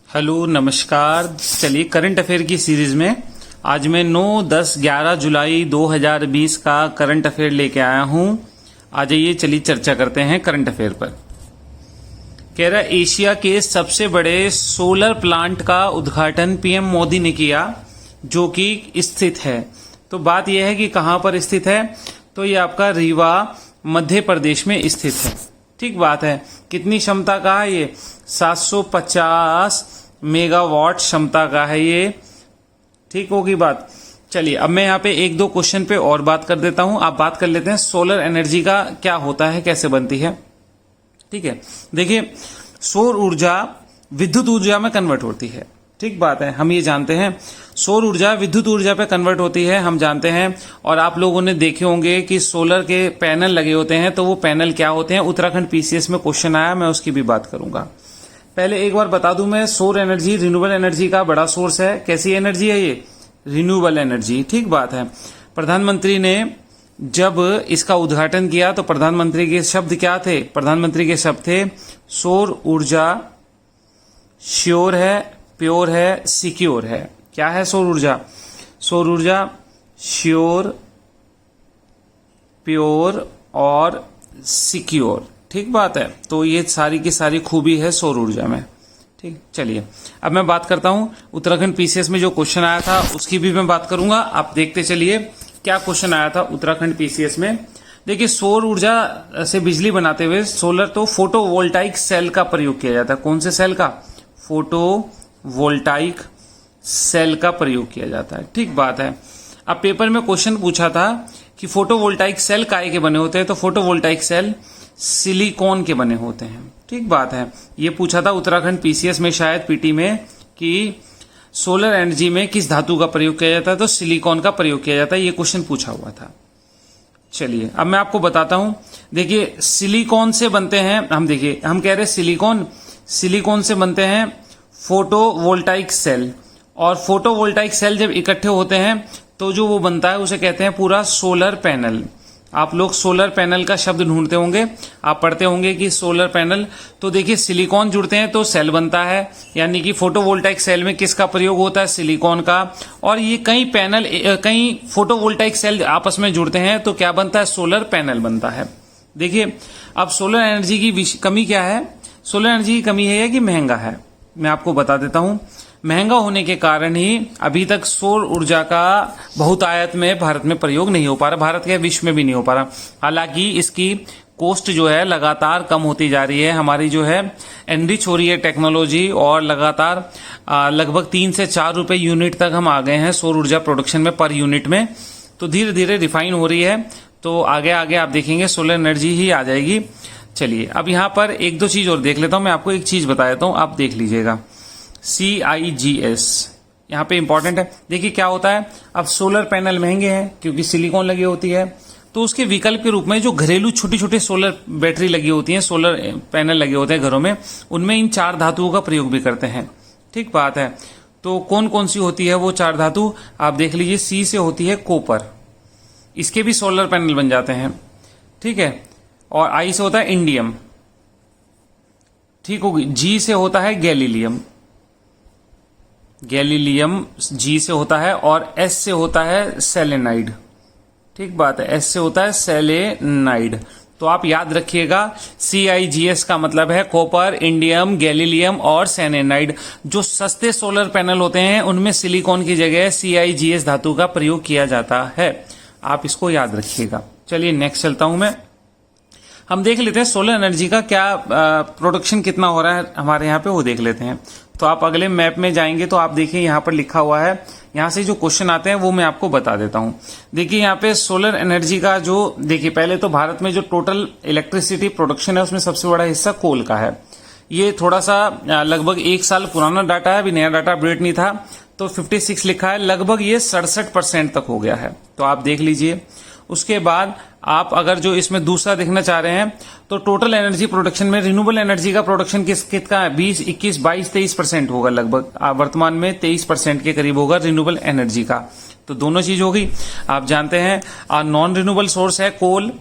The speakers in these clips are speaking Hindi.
हेलो नमस्कार। चलिए करंट अफेयर की सीरीज में आज मैं 9, 10, 11 जुलाई 2020 का करंट अफेयर लेके आया हूं। आ जाइए चलिए चर्चा करते हैं करंट अफेयर पर। कह रहा एशिया के सबसे बड़े सोलर प्लांट का उद्घाटन पीएम मोदी ने किया जो कि स्थित है। तो बात यह है कि कहां पर स्थित है, तो ये आपका रीवा मध्य प्रदेश में स्थित है। ठीक बात है। कितनी क्षमता का है ये? 750 मेगावाट क्षमता का है ये। ठीक होगी बात। चलिए अब मैं यहाँ पे एक दो क्वेश्चन पे और बात कर देता हूं। आप बात कर लेते हैं सोलर एनर्जी का क्या होता है, कैसे बनती है। ठीक है, देखिए सौर ऊर्जा विद्युत ऊर्जा में कन्वर्ट होती है। ठीक बात है, हम ये जानते हैं सौर ऊर्जा विद्युत ऊर्जा पे कन्वर्ट होती है, हम जानते हैं। और आप लोगों ने देखे होंगे कि सोलर के पैनल लगे होते हैं, तो वो पैनल क्या होते हैं, उत्तराखंड पीसीएस में क्वेश्चन आया, मैं उसकी भी बात करूंगा। पहले एक बार बता दूं मैं, सौर एनर्जी रिन्यूएबल एनर्जी का बड़ा सोर्स है। कैसी एनर्जी है ये? Renewable energy. ठीक बात है। प्रधानमंत्री ने जब इसका उद्घाटन किया तो प्रधानमंत्री के शब्द क्या थे? प्रधानमंत्री के शब्द थे सौर ऊर्जा श्योर है, प्योर है, सिक्योर है। क्या है सौर ऊर्जा? सौर ऊर्जा श्योर, प्योर और सिक्योर। ठीक बात है। तो ये सारी की सारी खूबी है सौर ऊर्जा में। ठीक, चलिए अब मैं बात करता हूं उत्तराखंड पीसीएस में जो क्वेश्चन आया था उसकी भी मैं बात करूंगा। आप देखते चलिए क्या क्वेश्चन आया था उत्तराखंड पीसीएस में। देखिए सौर ऊर्जा से बिजली बनाते हुए सोलर तो फोटोवोल्टाइक सेल का प्रयोग किया जाता है। कौन से सेल का? फोटोवोल्टाइक सेल का प्रयोग किया जाता है। ठीक बात है। अब पेपर में क्वेश्चन पूछा था कि फोटोवोल्टाइक सेल काहे के बने होते हैं, तो फोटोवोल्टाइक सेल सिलिकॉन के बने होते हैं। ठीक बात है। ये पूछा था उत्तराखंड पीसीएस में, शायद पीटी में, कि सोलर एनर्जी में किस धातु का प्रयोग किया जाता है, तो सिलिकॉन का प्रयोग किया जाता है। ये क्वेश्चन पूछा हुआ था। चलिए अब मैं आपको बताता हूं। देखिए सिलिकॉन से बनते हैं हम, देखिए हम कह रहे हैं सिलिकॉन से बनते हैं फोटोवोल्टाइक सेल। और फोटोवोल्टाइक सेल जब इकट्ठे होते हैं तो जो वो बनता है उसे कहते हैं पूरा सोलर पैनल। आप लोग सोलर पैनल का शब्द ढूंढते होंगे, आप पढ़ते होंगे कि सोलर पैनल। तो देखिए सिलिकॉन जुड़ते हैं तो सेल बनता है, यानी कि फोटोवोल्टाइक सेल में किसका प्रयोग होता है? सिलिकॉन का। और ये कई फोटोवोल्टाइक सेल आपस में जुड़ते हैं तो क्या बनता है? सोलर पैनल बनता है। देखिए अब सोलर एनर्जी की कमी क्या है? सोलर एनर्जी की कमी है कि महंगा है। मैं आपको बता देता हूं। महंगा होने के कारण ही अभी तक सौर ऊर्जा का बहुतायत में भारत में प्रयोग नहीं हो पा रहा, भारत के विश्व में भी नहीं हो पा रहा। हालांकि इसकी कॉस्ट जो है लगातार कम होती जा रही है। हमारी जो है एनरिच हो रही है टेक्नोलॉजी, और लगातार लगभग 3 से 4 रुपए यूनिट तक हम आ गए हैं सौर ऊर्जा प्रोडक्शन में, पर यूनिट में। तो धीरे धीरे रिफाइन हो रही है। तो आगे आगे आप देखेंगे सोलर एनर्जी ही आ जाएगी। चलिए अब यहां पर एक दो चीज और देख लेता हूं। मैं आपको एक चीज बता देता हूं, आप देख लीजिएगा। CIGS यहां पे इंपॉर्टेंट है। देखिए क्या होता है, अब सोलर पैनल महंगे हैं क्योंकि सिलिकॉन लगी होती है, तो उसके विकल्प के रूप में जो घरेलू छोटी छोटी सोलर बैटरी लगी होती हैं, सोलर पैनल लगे होते हैं घरों में, उनमें इन 4 धातुओं का प्रयोग भी करते हैं। ठीक बात है। तो कौन कौन सी होती है वो 4 धातु? आप देख लीजिए। C से होती है कॉपर, इसके भी सोलर पैनल बन जाते हैं। ठीक है। और I से होता है इंडियम। ठीक होगी। G से होता है गैलीलियम, G से होता है। और S से होता है सेलेनाइड। ठीक बात है, S से होता है सेलेनाइड। तो आप याद रखिएगा CIGS का मतलब है कॉपर, इंडियम, गैलीलियम और सेलेनाइड। जो सस्ते सोलर पैनल होते हैं उनमें सिलिकॉन की जगह CIGS धातु का प्रयोग किया जाता है। आप इसको याद रखिएगा। चलिए नेक्स्ट चलता हूं मैं। हम देख लेते हैं सोलर एनर्जी का क्या प्रोडक्शन कितना हो रहा है हमारे यहाँ पे, वो देख लेते हैं। तो आप अगले मैप में जाएंगे तो आप देखिए यहाँ पर लिखा हुआ है, यहाँ से जो क्वेश्चन आते हैं वो मैं आपको बता देता हूँ। देखिए यहाँ पे सोलर एनर्जी का जो, देखिए पहले तो भारत में जो टोटल इलेक्ट्रिसिटी प्रोडक्शन है उसमें सबसे बड़ा हिस्सा कोल का है। ये थोड़ा सा लगभग 1 साल पुराना डाटा है, अभी नया डाटा अपडेट नहीं था। तो 56 लिखा है, लगभग ये 67% तक हो गया है। तो आप देख लीजिए। उसके बाद आप अगर जो इसमें दूसरा देखना चाह रहे हैं तो टोटल एनर्जी प्रोडक्शन में रिन्यूएबल एनर्जी का प्रोडक्शन कितना है? 20, 21, 22, 23% होगा लगभग। वर्तमान में 23% के करीब होगा रिन्यूएबल एनर्जी का। तो दोनों चीज होगी। आप जानते हैं नॉन रिन्यूएबल सोर्स है कोल,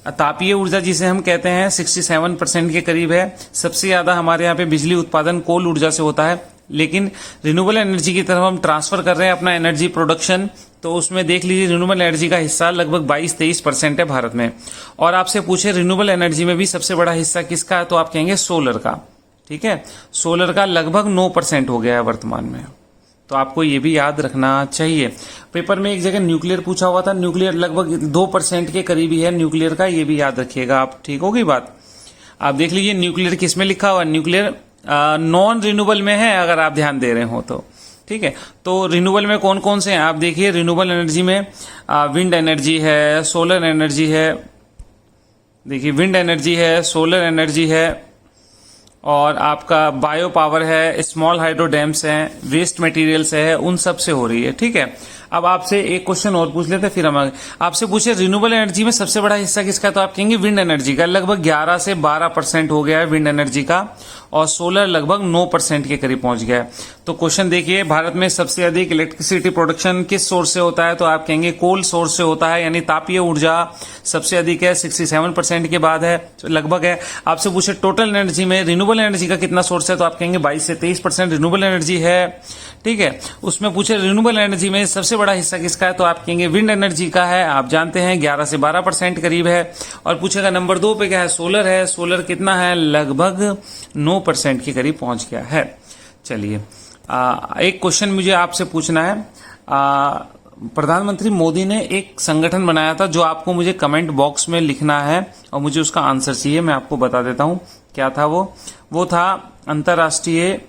तापीय ऊर्जा जिसे हम कहते हैं 67% के करीब है। सबसे ज्यादा हमारे यहाँ पे बिजली उत्पादन कोल ऊर्जा से होता है, लेकिन रिन्यूएबल एनर्जी की तरफ हम ट्रांसफर कर रहे हैं अपना एनर्जी प्रोडक्शन, तो उसमें देख लीजिए रिन्यूएबल एनर्जी का हिस्सा लगभग 22-23% है भारत में। और आपसे पूछे रिन्यूएबल एनर्जी में भी सबसे बड़ा हिस्सा किसका है, तो आप कहेंगे सोलर का। ठीक है, सोलर का लगभग 9% हो गया है वर्तमान में, तो आपको ये भी याद रखना चाहिए। पेपर में एक जगह न्यूक्लियर पूछा हुआ था, न्यूक्लियर लगभग 2% के करीब ही है न्यूक्लियर का, ये भी याद रखिएगा आप। ठीक होगी बात। आप देख लीजिए न्यूक्लियर किस में लिखा हुआ, न्यूक्लियर नॉन रिन्यूएबल में है, अगर आप ध्यान दे रहे हो तो। ठीक है, तो रिन्यूएबल में कौन कौन से हैं आप देखिए। रिन्यूएबल एनर्जी में विंड एनर्जी है, सोलर एनर्जी है, देखिए विंड एनर्जी है, सोलर एनर्जी है, और आपका बायो पावर है, स्मॉल हाइड्रो डैम्स हैं, वेस्ट मटेरियल्स है, उन सब से हो रही है। ठीक है, अब आपसे एक क्वेश्चन और पूछ लेते हैं, फिर हम आगे। आपसे पूछे रिन्यूएबल एनर्जी में सबसे बड़ा हिस्सा किसका है, तो आप कहेंगे विंड एनर्जी का, लगभग 11 से 12% हो गया है विंड एनर्जी का, और सोलर लगभग 9% के करीब पहुंच गया है। तो क्वेश्चन देखिए, भारत में सबसे अधिक इलेक्ट्रिसिटी प्रोडक्शन किस सोर्स से होता है, तो आप कहेंगे कोल सोर्स से होता है, यानी तापीय ऊर्जा सबसे अधिक है, 67% के बाद है लगभग है। आपसे पूछे टोटल एनर्जी में रिन्यूएबल एनर्जी का कितना सोर्स है, तो आप कहेंगे 22 से 23% रिन्यूएबल एनर्जी है। ठीक है, उसमें पूछे रिन्यूएबल एनर्जी में सबसे बड़ा हिस्सा किसका है, तो आप कहेंगे विंड एनर्जी का है, आप जानते हैं 11 से 12% करीब है। और पूछेगा नंबर 2 पे क्या है, सोलर है, सोलर कितना है, लगभग 9% के करीब पहुंच गया है। चलिए एक क्वेश्चन मुझे आपसे पूछना है। प्रधानमंत्री मोदी ने एक संगठन बनाया था, जो आपको मुझे कमेंट बॉक्स में लिखना है और मुझे उसका आंसर चाहिए। मैं आपको बता देता हूं क्या था वो था अंतर्राष्ट्रीय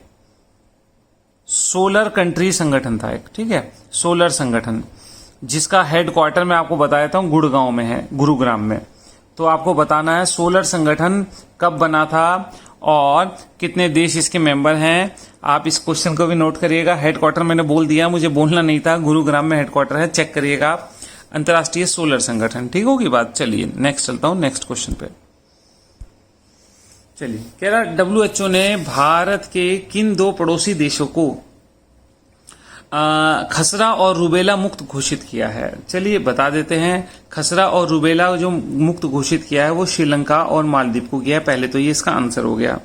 सोलर कंट्री संगठन था एक। ठीक है, सोलर संगठन, जिसका हेडक्वार्टर मैं आपको बता देता हूं गुड़गांव में है, गुरुग्राम में। तो आपको बताना है सोलर संगठन कब बना था और कितने देश इसके मेंबर हैं। आप इस क्वेश्चन को भी नोट करिएगा। हेडक्वार्टर मैंने बोल दिया, मुझे बोलना नहीं था, गुरुग्राम में हेडक्वार्टर है, चेक करिएगा आप, अंतर्राष्ट्रीय सोलर संगठन। ठीक होगी बात। चलिए नेक्स्ट चलता हूं, नेक्स्ट क्वेश्चन पे। चलिए, कह रहा WHO ने भारत के किन 2 पड़ोसी देशों को खसरा और रूबेला मुक्त घोषित किया है। चलिए बता देते हैं। खसरा और रूबेला जो मुक्त घोषित किया है वो श्रीलंका और मालदीव को किया है। पहले तो ये इसका आंसर हो गया।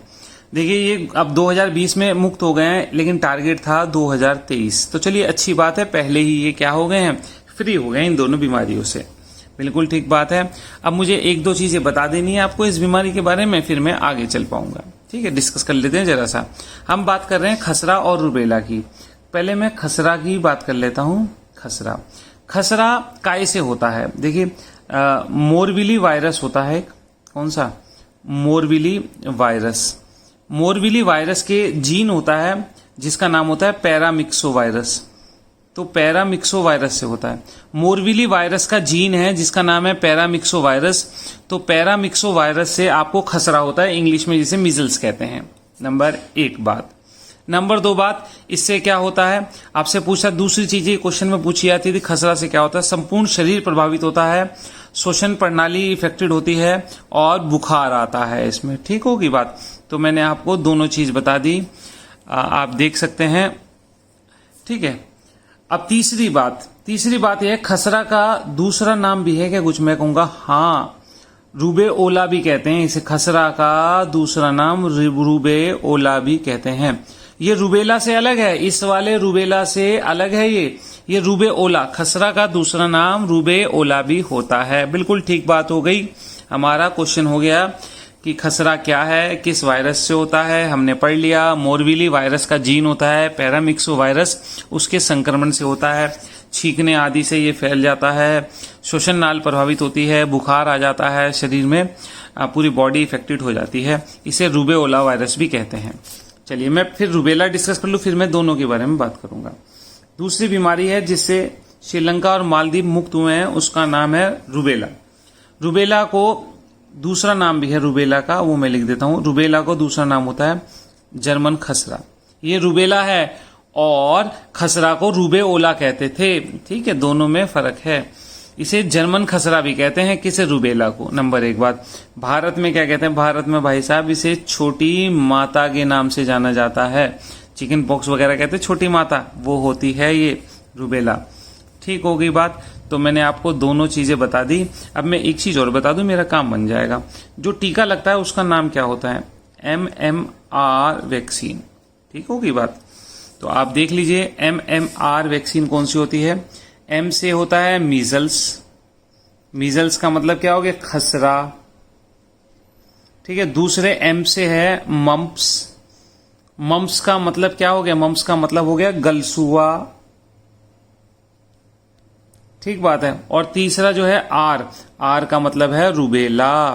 देखिए ये अब 2020 में मुक्त हो गए हैं, लेकिन टारगेट था 2023। तो चलिए अच्छी बात है, पहले ही ये क्या हो गए हैं, फ्री हो गए इन दोनों बीमारियों से। बिल्कुल ठीक बात है। अब मुझे 1-2 चीजें बता देनी है आपको इस बीमारी के बारे में, फिर मैं आगे चल पाऊंगा। ठीक है, डिस्कस कर लेते हैं जरा सा। हम बात कर रहे हैं खसरा और रूबेला की। पहले मैं खसरा की बात कर लेता हूं। खसरा काय से होता है। देखिए मोरविली वायरस होता है, कौन सा, मोरविली वायरस। मोरविली वायरस के जीन होता है जिसका नाम होता है पैरामिक्सो वायरस। तो पैरामिक्सो वायरस से होता है। मोरविली वायरस का जीन है जिसका नाम है पैरामिक्सो वायरस। तो पैरामिक्सो वायरस से आपको खसरा होता है, इंग्लिश में जिसे मीजल्स कहते हैं। नंबर 1 बात। नंबर 2 बात, इससे क्या होता है आपसे पूछा, दूसरी चीज क्वेश्चन में पूछी जाती थी, खसरा से क्या होता है, संपूर्ण शरीर प्रभावित होता है, श्वसन प्रणाली इफेक्टेड होती है और बुखार आता है इसमें। ठीक होगी बात। तो मैंने आपको दोनों चीज बता दी, आप देख सकते हैं। ठीक है, अब तीसरी बात यह है, खसरा का दूसरा नाम भी है क्या, कुछ मैं कहूंगा, हाँ, रूबेओला भी कहते हैं इसे। खसरा का दूसरा नाम रूबेओला भी कहते हैं। ये रूबेला से अलग है, इस वाले रूबेला से अलग है ये रूबेओला। खसरा का दूसरा नाम रूबेओला भी होता है। बिल्कुल ठीक बात हो गई। हमारा क्वेश्चन हो गया कि खसरा क्या है, किस वायरस से होता है, हमने पढ़ लिया। मोरविली वायरस का जीन होता है पैरामिक्सो वायरस, उसके संक्रमण से होता है, छींकने आदि से ये फैल जाता है, श्वसन नाल प्रभावित होती है, बुखार आ जाता है शरीर में, पूरी बॉडी इफेक्टेड हो जाती है, इसे रूबेओला वायरस भी कहते हैं। चलिए मैं फिर रूबेला डिस्कस कर लूं, फिर मैं दोनों के बारे में बात करूंगा। दूसरी बीमारी है जिससे श्रीलंका और मालदीव मुक्त हुए हैं, उसका नाम है रूबेला। रूबेला को दूसरा नाम भी है रूबेला का, वो मैं लिख देता हूं। रूबेला को दूसरा नाम होता है जर्मन खसरा। ये रूबेला है और खसरा को रूबेओला कहते थे। ठीक है, दोनों में फर्क है। इसे जर्मन खसरा भी कहते हैं, किसे, रूबेला को। नंबर 1 बात, भारत में क्या कहते हैं, भारत में भाई साहब इसे छोटी माता के नाम से जाना जाता है। चिकन पॉक्स वगैरह कहते हैं छोटी माता, वो होती है ये रूबेला। ठीक हो गई बात। तो मैंने आपको दोनों चीजें बता दी। अब मैं एक चीज और बता दूं, मेरा काम बन जाएगा। जो टीका लगता है उसका नाम क्या होता है, MMR वैक्सीन। ठीक होगी बात। तो आप देख लीजिए MMR वैक्सीन कौन सी होती है। M से होता है मीजल्स, मीजल्स का मतलब क्या हो गया, खसरा। ठीक है, दूसरे M से है मम्प्स, मम्प्स का मतलब क्या हो गया, मम्प्स का मतलब हो गया गलसुआ। ठीक बात है। और तीसरा जो है R का मतलब है रूबेला।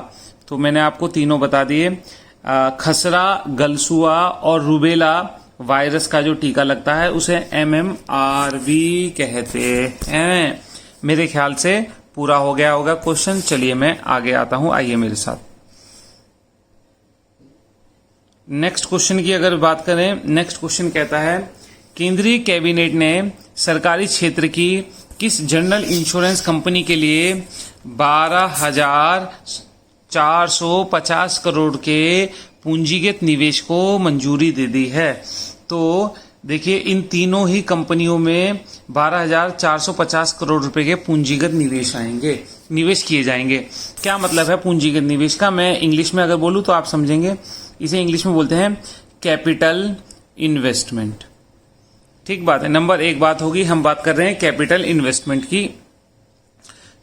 तो मैंने आपको तीनों बता दिए, खसरा, गलसुआ और रूबेला वायरस का जो टीका लगता है उसे MMR भी कहते हैं। मेरे ख्याल से पूरा हो गया होगा क्वेश्चन। चलिए मैं आगे आता हूं, आइए मेरे साथ। नेक्स्ट क्वेश्चन की अगर बात करें, नेक्स्ट क्वेश्चन कहता है केंद्रीय कैबिनेट ने सरकारी क्षेत्र की किस जनरल इंश्योरेंस कंपनी के लिए 12,450 करोड़ के पूंजीगत निवेश को मंजूरी दे दी है। तो देखिए इन तीनों ही कंपनियों में 12,450 करोड़ रुपए के पूंजीगत निवेश आएंगे, निवेश किए जाएंगे। क्या मतलब है पूंजीगत निवेश का, मैं इंग्लिश में अगर बोलूं तो आप समझेंगे। इसे इंग्लिश में बोलते हैं कैपिटल इन्वेस्टमेंट। ठीक बात है, नंबर एक बात होगी, हम बात कर रहे हैं कैपिटल इन्वेस्टमेंट की।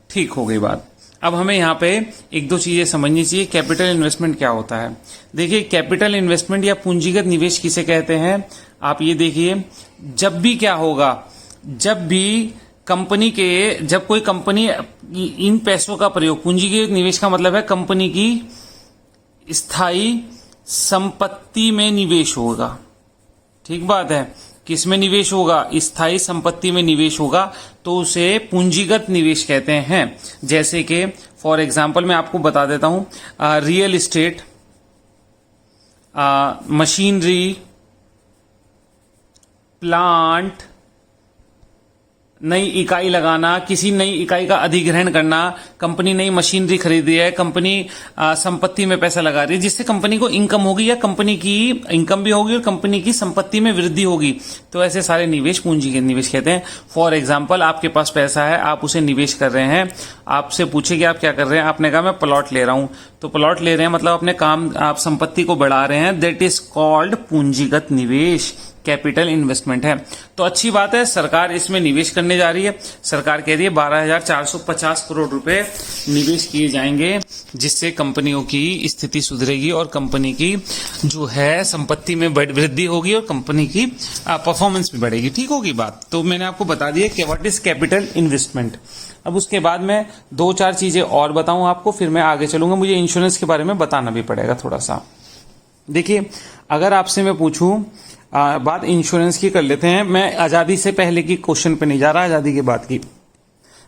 ठीक हो गई बात। अब हमें यहाँ पे एक दो चीजें समझनी चाहिए। कैपिटल इन्वेस्टमेंट क्या होता है? देखिए कैपिटल इन्वेस्टमेंट या पूंजीगत निवेश किसे कहते हैं, आप ये देखिए, जब भी क्या होगा, जब भी कंपनी के, जब कोई कंपनी इन पैसों का प्रयोग, पूंजीगत निवेश का मतलब है कंपनी की स्थायी संपत्ति में निवेश होगा। ठीक बात है, किसमें निवेश होगा, स्थायी संपत्ति में निवेश होगा, तो उसे पूंजीगत निवेश कहते हैं। जैसे कि फॉर एग्जांपल मैं आपको बता देता हूं, रियल एस्टेट, मशीनरी, प्लांट, नई इकाई लगाना, किसी नई इकाई का अधिग्रहण करना, कंपनी नई मशीनरी खरीदी है, कंपनी संपत्ति में पैसा लगा रही है जिससे कंपनी को इनकम होगी या कंपनी की इनकम भी होगी और कंपनी की संपत्ति में वृद्धि होगी, तो ऐसे सारे निवेश पूंजीगत निवेश कहते हैं। फॉर एग्जांपल आपके पास पैसा है, आप उसे निवेश कर रहे हैं, आपसे पूछे कि आप क्या कर रहे हैं, आपने कहा मैं प्लॉट ले रहा हूं, तो प्लॉट ले रहे हैं मतलब अपने काम, आप संपत्ति को बढ़ा रहे हैं, दैट इज कॉल्ड पूंजीगत निवेश, कैपिटल इन्वेस्टमेंट है। तो अच्छी बात है, सरकार इसमें निवेश करने जा रही है। सरकार कह रही है 12,450 करोड़ रुपए निवेश किए जाएंगे, जिससे कंपनियों की स्थिति सुधरेगी और कंपनी की जो है संपत्ति में वृद्धि होगी और कंपनी की परफॉर्मेंस भी बढ़ेगी। ठीक होगी बात। तो मैंने आपको बता दिया कि व्हाट इज कैपिटल इन्वेस्टमेंट। अब उसके बाद मैं दो चार चीजें और बताऊं आपको, फिर मैं आगे चलूंगा। मुझे इंश्योरेंस के बारे में बताना भी पड़ेगा थोड़ा सा। देखिए अगर आपसे मैं पूछूं, बात इंश्योरेंस की कर लेते हैं, मैं आजादी से पहले की क्वेश्चन पे नहीं जा रहा, आजादी के बाद की।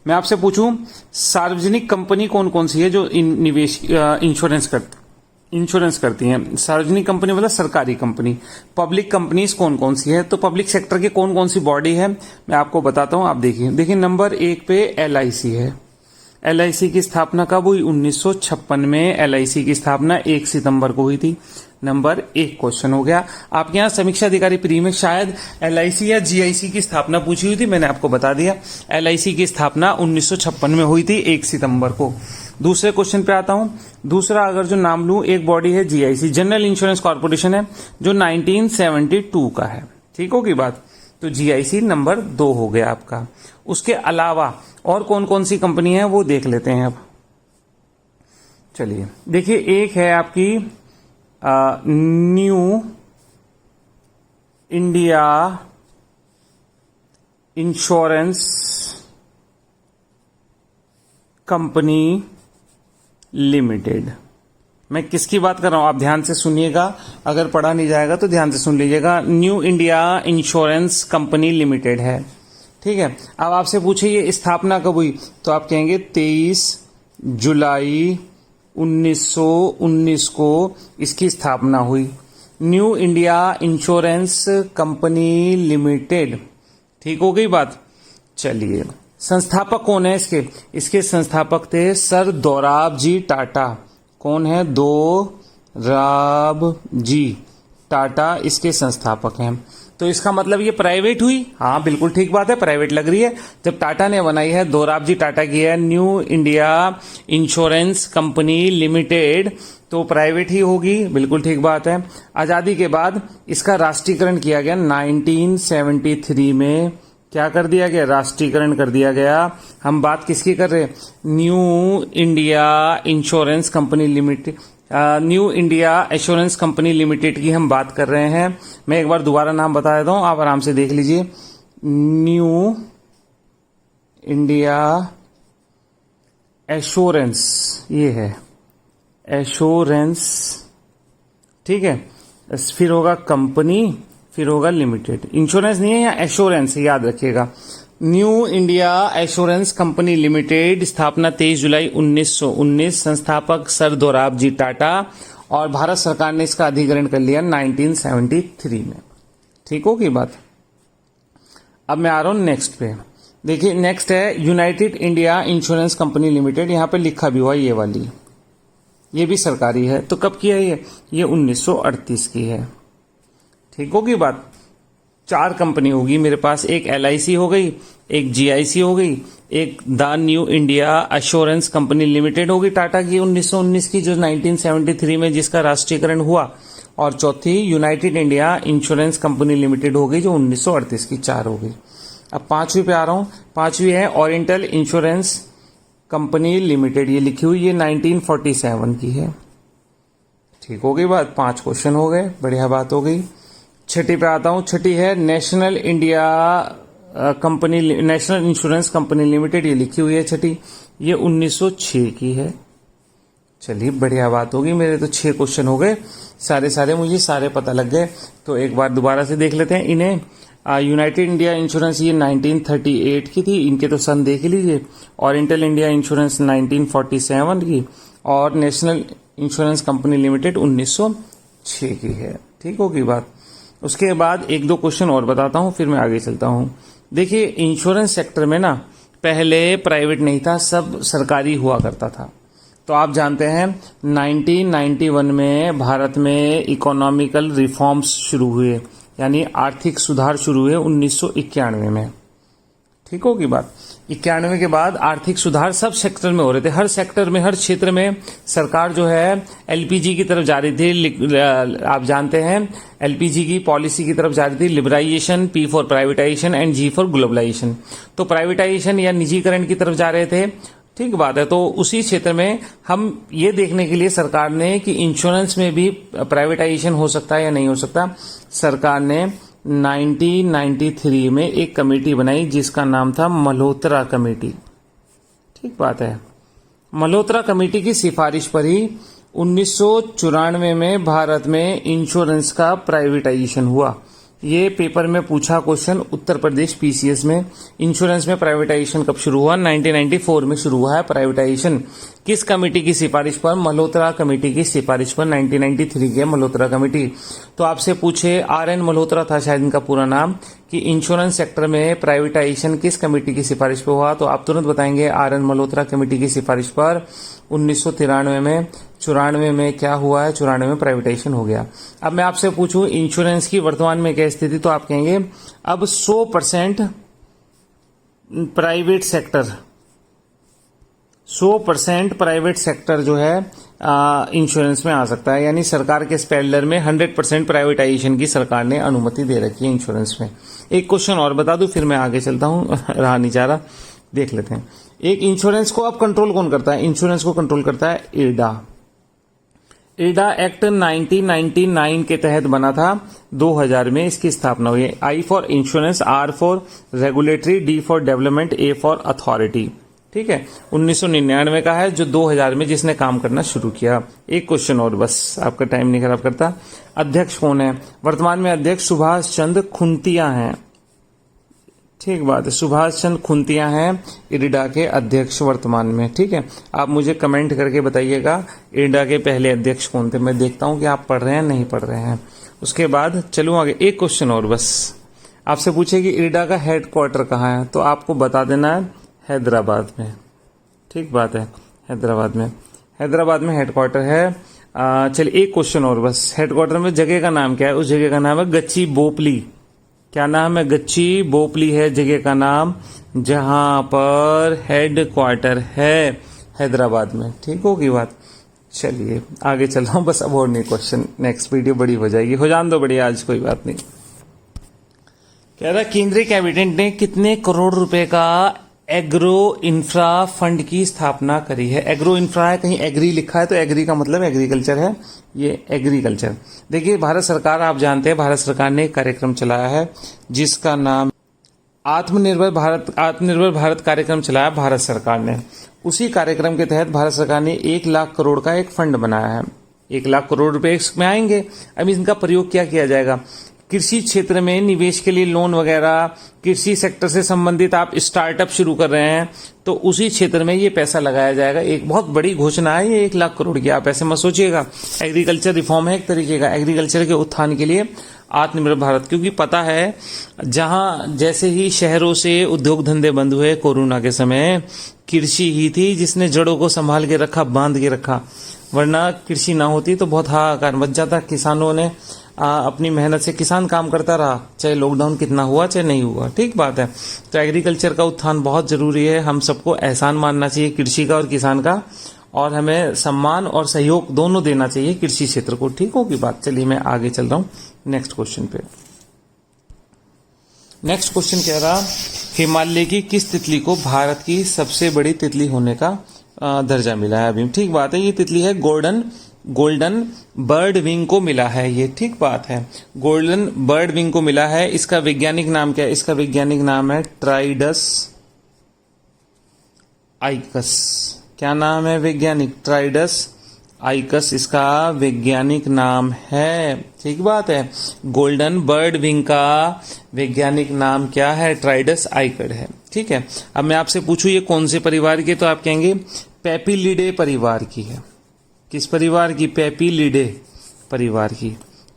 मैं आपसे पूछूं सार्वजनिक कंपनी कौन कौन सी है जो निवेश इंश्योरेंस करती हैं? सार्वजनिक कंपनी मतलब सरकारी कंपनी। पब्लिक कंपनीज कौन कौन सी है? तो पब्लिक सेक्टर के कौन कौन सी बॉडी है मैं आपको बताता हूं, आप देखिए नंबर एक पे LIC है। LIC की स्थापना कब हुई? 1956 में LIC की स्थापना 1 सितंबर को हुई थी। नंबर एक क्वेश्चन हो गया। आपके यहाँ समीक्षा अधिकारी प्री में शायद LIC या GIC की स्थापना पूछी हुई थी, मैंने आपको बता दिया। LIC की स्थापना 1956 में हुई थी 1 सितंबर को। दूसरे क्वेश्चन पे आता हूं। दूसरा अगर जो नाम लूं, एक बॉडी है GIC, जनरल इंश्योरेंस कॉर्पोरेशन है, जो 1972 का है। ठीक होगी बात। तो GIC नंबर 2 हो गया आपका। उसके अलावा और कौन कौन सी कंपनी है वो देख लेते हैं अब। चलिए देखिए, एक है आपकी new India insurance company limited. मैं किसकी बात कर रहा हूं आप ध्यान से सुनिएगा, अगर पढ़ा नहीं जाएगा तो ध्यान से सुन लीजिएगा। New India insurance company limited है। ठीक है, अब आपसे पूछे ये स्थापना कब हुई, तो आप कहेंगे 23 जुलाई 1919 को इसकी स्थापना हुई। New India insurance company limited. ठीक हो गई बात। चलिए संस्थापक कौन है इसके संस्थापक थे सर दोराबजी टाटा। कौन है? दोराबजी टाटा इसके संस्थापक हैं। तो इसका मतलब ये प्राइवेट हुई? हाँ बिल्कुल ठीक बात है, प्राइवेट लग रही है। जब टाटा ने बनाई है, दोराबजी टाटा की है new India insurance company limited, तो प्राइवेट ही होगी, बिल्कुल ठीक बात है। आजादी के बाद इसका राष्ट्रीयकरण किया गया 1973 में। क्या कर दिया गया? राष्ट्रीयकरण कर दिया गया। हम बात किसकी कर रहे हैं? New India insurance company limited, new India assurance company limited की हम बात कर रहे हैं। मैं एक बार दोबारा नाम बता देता हूं, आप आराम से देख लीजिए। न्यू इंडिया एश्योरेंस, ये है एश्योरेंस, ठीक है। फिर होगा कंपनी, फिर होगा लिमिटेड। इंश्योरेंस नहीं है, या एश्योरेंस, याद रखिएगा। New India assurance company limited, स्थापना 23 जुलाई 1919, संस्थापक सर दोराबजी टाटा, और भारत सरकार ने इसका अधिग्रहण कर लिया 1973 में। ठीक होगी बात। अब मैं आ रहा हूं नेक्स्ट पे। देखिए नेक्स्ट है United India insurance company limited. यहां पे लिखा भी हुआ ये वाली, ये भी सरकारी है। तो कब की है ये 1938 की है। ठीक होगी बात। 4 कंपनी होगी मेरे पास, एक LIC हो गई, एक GIC हो गई, एक the new India assurance company limited होगी टाटा की 1919 की, जो 1973 में जिसका राष्ट्रीयकरण हुआ, और चौथी United India insurance company limited होगी जो 1938 की। 4 हो गई। अब 5वीं पे आ रहा हूं। 5वीं है ओरिएंटल इंश्योरेंस कंपनी लिमिटेड, ये लिखी हुई, ये 1947 की है। ठीक हो गई बात। 5 क्वेश्चन हो गए, बढ़िया बात हो गई। 6ठी पे आता हूं। 6ठी है national India company, national insurance company limited, ये लिखी हुई है 6ठी, ये 1906 की है। चलिए बढ़िया बात होगी। मेरे तो 6 क्वेश्चन हो गए, सारे मुझे सारे पता लग गए। तो एक बार दोबारा से देख लेते हैं इन्हें। यूनाइटेड इंडिया इंश्योरेंस ये 1938 की थी, इनके तो सन देख लीजिए। ओरिएंटल इंडिया इंश्योरेंस 1947 की, और नेशनल इंश्योरेंस कंपनी लिमिटेड 1906 की है। ठीक होगी बात। उसके बाद 1-2 क्वेश्चन और बताता हूं, फिर मैं आगे चलता हूं। देखिए इंश्योरेंस सेक्टर में ना पहले प्राइवेट नहीं था, सब सरकारी हुआ करता था। तो आप जानते हैं 1991 में भारत में इकोनॉमिकल रिफॉर्म्स शुरू हुए, यानी आर्थिक सुधार शुरू हुए 1991 में। ठीक होगी बात। 91 के बाद आर्थिक सुधार सब सेक्टर में हो रहे थे, हर सेक्टर में, हर क्षेत्र में सरकार जो है LPG की तरफ जा रही थी। आप जानते हैं LPG की पॉलिसी की तरफ जा रही थी, liberalisation, P for privatisation and G for globalisation. तो प्राइवेटाइजेशन या निजीकरण की तरफ जा रहे थे। ठीक बात है। तो उसी क्षेत्र में हम ये देखने के लिए सरकार ने कि इंश्योरेंस में भी प्राइवेटाइजेशन हो सकता है या नहीं हो सकता, सरकार ने 1993 में एक कमेटी बनाई जिसका नाम था मल्होत्रा कमेटी। ठीक बात है। मल्होत्रा कमेटी की सिफारिश पर ही 1994 में भारत में इंश्योरेंस का प्राइवेटाइजेशन हुआ। ये पेपर में पूछा क्वेश्चन, उत्तर प्रदेश PCS में। इंश्योरेंस में प्राइवेटाइजेशन कब शुरू हुआ? 1994 में शुरू हुआ है प्राइवेटाइजेशन। किस कमेटी की सिफारिश पर? मल्होत्रा कमेटी की सिफारिश पर 1993 की मल्होत्रा कमेटी। तो आपसे पूछे, RN मल्होत्रा था शायद इनका पूरा नाम, कि इंश्योरेंस सेक्टर में प्राइवेटाइजेशन किस कमेटी की सिफारिश पर हुआ, तो आप तुरंत बताएंगे RN मल्होत्रा कमेटी की सिफारिश पर 1993 में। 94 में क्या हुआ है? 94 में प्राइवेटाइजेशन हो गया। अब मैं आपसे पूछूं इंश्योरेंस की वर्तमान में क्या स्थिति, तो आप कहेंगे अब 100% प्राइवेट सेक्टर, 100% प्राइवेट सेक्टर जो है इंश्योरेंस में आ सकता है, यानी सरकार के स्पेलर में 100% प्राइवेटाइजेशन की सरकार ने अनुमति दे रखी है इंश्योरेंस में। एक क्वेश्चन और बता दूं, फिर मैं आगे चलता हूं, रहा नहीं जा रहा, देख लेते हैं। एक इंश्योरेंस को अब कंट्रोल कौन करता है? इंश्योरेंस को कंट्रोल करता है IRDA। IRDA एक्ट 1999 के तहत बना था, 2000 में इसकी स्थापना हुई है। I for insurance, R for regulatory, D for development, A for authority. ठीक है। 1999 का है, जो 2000 में जिसने काम करना शुरू किया। एक क्वेश्चन और बस, आपका टाइम नहीं खराब करता। अध्यक्ष कौन है? वर्तमान में अध्यक्ष सुभाष चंद्र खुंतिया हैं। ठीक बात है, सुभाष चंद्र खुंतिया हैं IRDA के अध्यक्ष वर्तमान में। ठीक है। आप मुझे कमेंट करके बताइएगा IRDA के पहले अध्यक्ष कौन थे। मैं देखता हूं कि आप पढ़ रहे हैं नहीं पढ़ रहे हैं। उसके बाद चलूं आगे। एक क्वेश्चन और बस, आपसे पूछे कि IRDA का हेडक्वार्टर कहाँ है, तो आपको बता देना है हैदराबाद में। ठीक बात है, हैदराबाद में, हैदराबाद में हेडक्वार्टर है। चलिए एक क्वेश्चन और बस, हेडक्वार्टर में जगह का नाम क्या है? उस जगह का नाम है गच्ची बोपली। क्या नाम है? गच्ची बोपली है जगह का नाम, जहां पर हेडक्वार्टर है हैदराबाद में। ठीक होगी बात। चलिए आगे चल रहा हूँ, बस अब और नहीं क्वेश्चन, नेक्स्ट वीडियो बड़ी हो जाएगी, हो जान दो बड़ी आज, कोई बात नहीं। कह रहा केंद्रीय कैबिनेट ने कितने करोड़ रुपए का एग्रो इंफ्रा फंड की स्थापना करी है। एग्रो इंफ्रा है, कहीं एग्री लिखा है तो एग्री का मतलब एग्रीकल्चर है, ये एग्रीकल्चर। देखिए भारत सरकार, आप जानते हैं भारत सरकार ने एक कार्यक्रम चलाया है जिसका नाम आत्मनिर्भर भारत कार्यक्रम चलाया भारत सरकार ने। उसी कार्यक्रम के तहत भारत सरकार ने 1 लाख करोड़ का एक फंड बनाया है। 1 लाख करोड़ रुपए इसमें आएंगे। अब इनका प्रयोग क्या किया जाएगा, कृषि क्षेत्र में निवेश के लिए लोन वगैरह, कृषि सेक्टर से संबंधित आप स्टार्टअप शुरू कर रहे हैं तो उसी क्षेत्र में ये पैसा लगाया जाएगा। एक बहुत बड़ी घोषणा है ये 1 लाख करोड़ की, आप ऐसे मत सोचिएगा। एग्रीकल्चर रिफॉर्म है एक तरीके का, एग्रीकल्चर के उत्थान के लिए आत्मनिर्भर भारत, क्योंकि पता है जहां जैसे ही शहरों से उद्योग धंधे बंद हुए कोरोना के समय, कृषि ही थी जिसने जड़ों को संभाल के रखा, बांध के रखा, वरना कृषि ना होती तो बहुत हाहाकार मच जाता। किसानों ने अपनी मेहनत से, किसान काम करता रहा चाहे लॉकडाउन कितना हुआ चाहे नहीं हुआ, ठीक बात है। तो एग्रीकल्चर का उत्थान बहुत जरूरी है, हम सबको एहसान मानना चाहिए कृषि का और किसान का, और हमें सम्मान और सहयोग दोनों देना चाहिए कृषि क्षेत्र को, ठीक होगी बात। चलिए मैं आगे चल रहा हूं नेक्स्ट क्वेश्चन पे। नेक्स्ट क्वेश्चन कह रहा हिमालय की किस तितली को भारत की सबसे बड़ी तितली होने का दर्जा मिला है अभी, ठीक बात है। ये तितली है गोल्डन बर्ड विंग को मिला है, ये ठीक बात है, गोल्डन बर्ड विंग को मिला है। इसका वैज्ञानिक नाम क्या है, इसका वैज्ञानिक नाम है ट्राइडस आइकस। क्या नाम है वैज्ञानिक, ट्राइडस आइकस इसका वैज्ञानिक नाम है, ठीक बात है। गोल्डन बर्ड विंग का वैज्ञानिक नाम क्या है, ट्राइडस आइकड है, ठीक है। अब मैं आपसे पूछूं ये कौन से परिवार की, तो आप कहेंगे पेपिलिडे परिवार की है। किस परिवार की, पेपिलिडे परिवार की।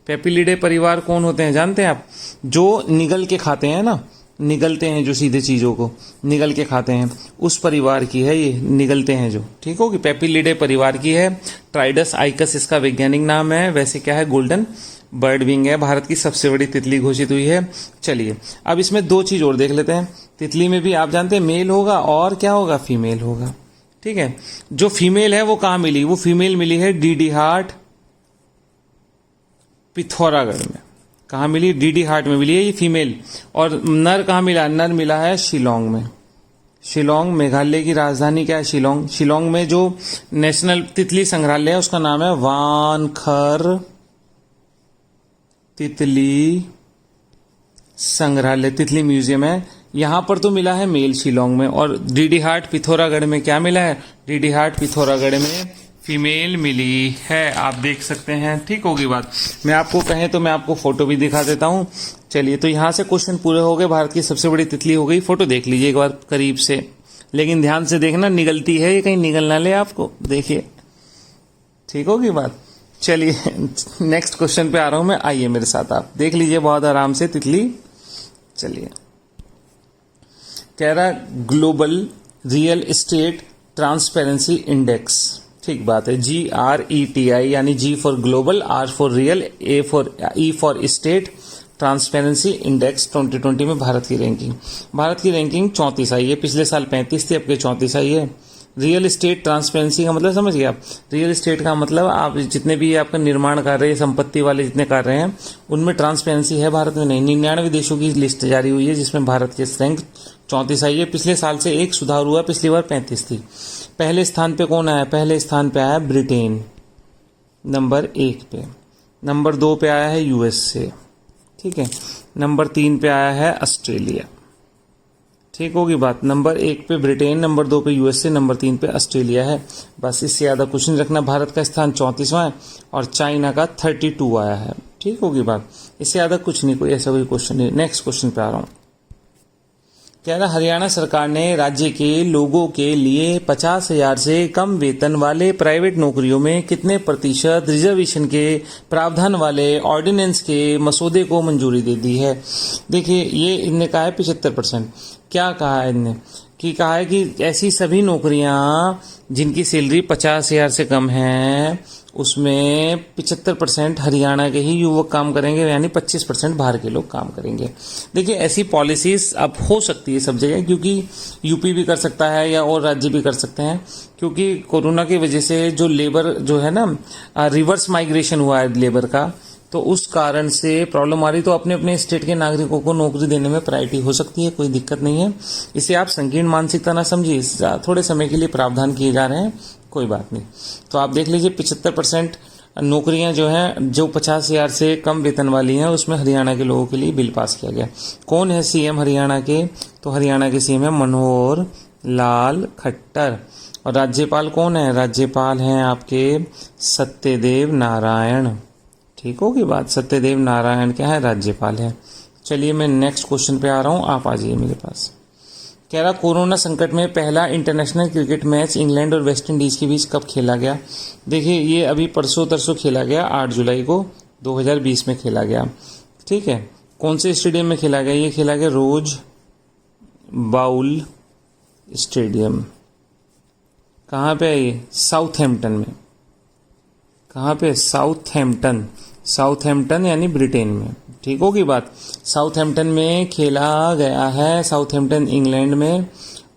पेपिलिडे परिवार कौन होते हैं जानते हैं आप, जो निगल के खाते हैं ना, निगलते हैं जो सीधे चीजों को निगल के खाते हैं, उस परिवार की है ये, निगलते हैं जो, ठीक होगी, पेपिलिडे परिवार की है। ट्राइडस आइकस इसका वैज्ञानिक नाम है। वैसे क्या है, गोल्डन बर्ड विंग है, भारत की सबसे बड़ी तितली घोषित हुई है। चलिए अब इसमें 2 चीज और देख लेते हैं। तितली में भी आप जानते हैं मेल होगा और क्या होगा, फीमेल होगा, ठीक है। जो फीमेल है वो कहां मिली, वो फीमेल मिली है डीडी हाट पिथौरागढ़ में। कहां मिली, डीडी हाट में मिली है ये फीमेल। और नर कहां मिला, नर मिला है शिलोंग में। शिलोंग मेघालय की राजधानी क्या है, शिलोंग। शिलोंग में जो नेशनल तितली संग्रहालय है उसका नाम है वानखर तितली संग्रहालय, तितली म्यूजियम है। यहां पर तो मिला है मेल शिलोंग में, और डीडी हाट पिथौरागढ़ में क्या मिला है, डीडी हाट पिथौरागढ़ में फीमेल मिली है, आप देख सकते हैं, ठीक होगी बात। मैं आपको कहें तो मैं आपको फोटो भी दिखा देता हूं। चलिए तो यहां से क्वेश्चन पूरे हो गए, भारत की सबसे बड़ी तितली हो गई। फोटो देख लीजिए एक बार करीब से, लेकिन ध्यान से देखना, निगलती है ये, कहीं निगल ना ले आपको, देखिए, ठीक होगी बात। चलिए नेक्स्ट क्वेश्चन पे आ रहा हूं मैं, आइए मेरे साथ, आप देख लीजिए बहुत आराम से तितली। चलिए कह रहा global real estate transparency index, ठीक बात है, GRETI, यानी G for global, R for real, E for state transparency index 2020 में भारत की रैंकिंग 34 आई है। पिछले साल 35 थी, अब के 34 आई है। रियल एस्टेट ट्रांसपेरेंसी का मतलब समझ गए आप, रियल एस्टेट का मतलब आप जितने भी आपका निर्माण कार्य है, संपत्ति वाले जितने कार्य हैं, उनमें ट्रांसपेरेंसी है, भारत में नहीं। 99 देशों की लिस्ट जारी हुई है जिसमें भारत की रैंक 34 आई है। पिछले साल से एक सुधार हुआ, पिछली बार 35 थी। पहले स्थान पे कौन आया, पहले स्थान पे आया ब्रिटेन नंबर 1 पे, नंबर 2 पे आया है USA, ठीक है, नंबर 3 पे आया है ऑस्ट्रेलिया, ठीक होगी बात। नंबर 1 पे ब्रिटेन, नंबर 2 पे USA, नंबर 3 पे ऑस्ट्रेलिया है। बस इससे ज्यादा कुछ नहीं रखना। भारत का स्थान 34वां है और चाइना का 32 आया है, ठीक होगी बात। इससे ज्यादा कुछ नहीं, कोई ऐसा कोई क्वेश्चन नहीं। नेक्स्ट क्वेश्चन पे आ रहा हूं। कह रहा हरियाणा सरकार ने राज्य के लोगों के लिए 50,000 से कम वेतन वाले प्राइवेट नौकरियों में कितने प्रतिशत रिजर्वेशन के प्रावधान वाले ऑर्डिनेंस के मसौदे को मंजूरी दे दी है। देखिए ये इनने कहा है 75%। क्या कहा है इनने कि कहा है कि ऐसी सभी नौकरियां जिनकी सैलरी 50,000 से कम है उसमें 75% हरियाणा के ही युवक काम करेंगे, यानी 25% बाहर के लोग काम करेंगे। देखिए ऐसी पॉलिसीज अब हो सकती है सब जगह, क्योंकि यूपी भी कर सकता है या और राज्य भी कर सकते हैं, क्योंकि कोरोना की वजह से जो लेबर जो है ना रिवर्स माइग्रेशन हुआ है लेबर का, तो उस कारण से प्रॉब्लम आ रही, तो अपने अपने स्टेट के नागरिकों को नौकरी देने में प्रायोरिटी हो सकती है, कोई दिक्कत नहीं है। इसे आप संकीर्ण मानसिकता ना समझिए, थोड़े समय के लिए प्रावधान किए जा रहे हैं, कोई बात नहीं। तो आप देख लीजिए 75% नौकरियां जो हैं जो 50,000 से कम वेतन वाली हैं उसमें हरियाणा के लोगों के लिए बिल पास किया गया। कौन है सीएम हरियाणा के? तो हरियाणा के सीएम है मनोहर लाल खट्टर। और राज्यपाल कौन है? राज्यपाल हैं आपके सत्यदेव नारायण। ठीक होगी बात, सत्यदेव नारायण क्या है? राज्यपाल है। चलिए मैं नेक्स्ट क्वेश्चन पे आ रहा हूं, आप आ जाइए मेरे पास। कह रहा कोरोना संकट में पहला इंटरनेशनल क्रिकेट मैच इंग्लैंड और वेस्ट इंडीज के बीच कब खेला गया? देखिए ये अभी परसों तरसों खेला गया, 8 जुलाई को 2020 में खेला गया। ठीक है, कौन से स्टेडियम में खेला गया? ये खेला गया रोज बाउल स्टेडियम। कहाँ पे है ये? साउथहैम्पटन में। कहाँ पे? साउथहैम्पटन। साउथहैम्पटन यानी ब्रिटेन में। ठीक होगी बात। साउथहैम्पटन में खेला गया है, साउथहैम्पटन इंग्लैंड में।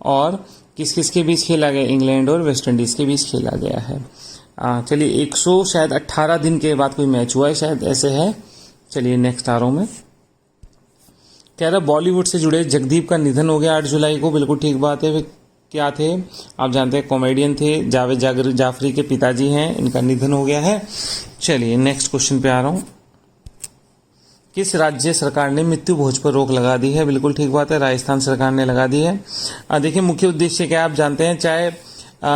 और किस किस के बीच खेला गया? इंग्लैंड और वेस्ट इंडीज के बीच खेला गया है। चलिए 100 शायद 18 दिन के बाद कोई मैच हुआ है, शायद ऐसे है। चलिए नेक्स्ट आ रहा हूं मैं। कह रहा बॉलीवुड से जुड़े जगदीप का निधन हो गया 8 जुलाई को। बिल्कुल ठीक बात है। वे क्या थे? आप जानते हैं कॉमेडियन थे, जावेद जाफरी के पिताजी हैं, इनका निधन हो गया है। चलिए नेक्स्ट क्वेश्चन पे आ रहा हूं। किस राज्य सरकार ने मृत्यु भोज पर रोक लगा दी है? बिल्कुल ठीक बात है, राजस्थान सरकार ने लगा दी है। देखिए मुख्य उद्देश्य क्या आप जानते हैं, चाहे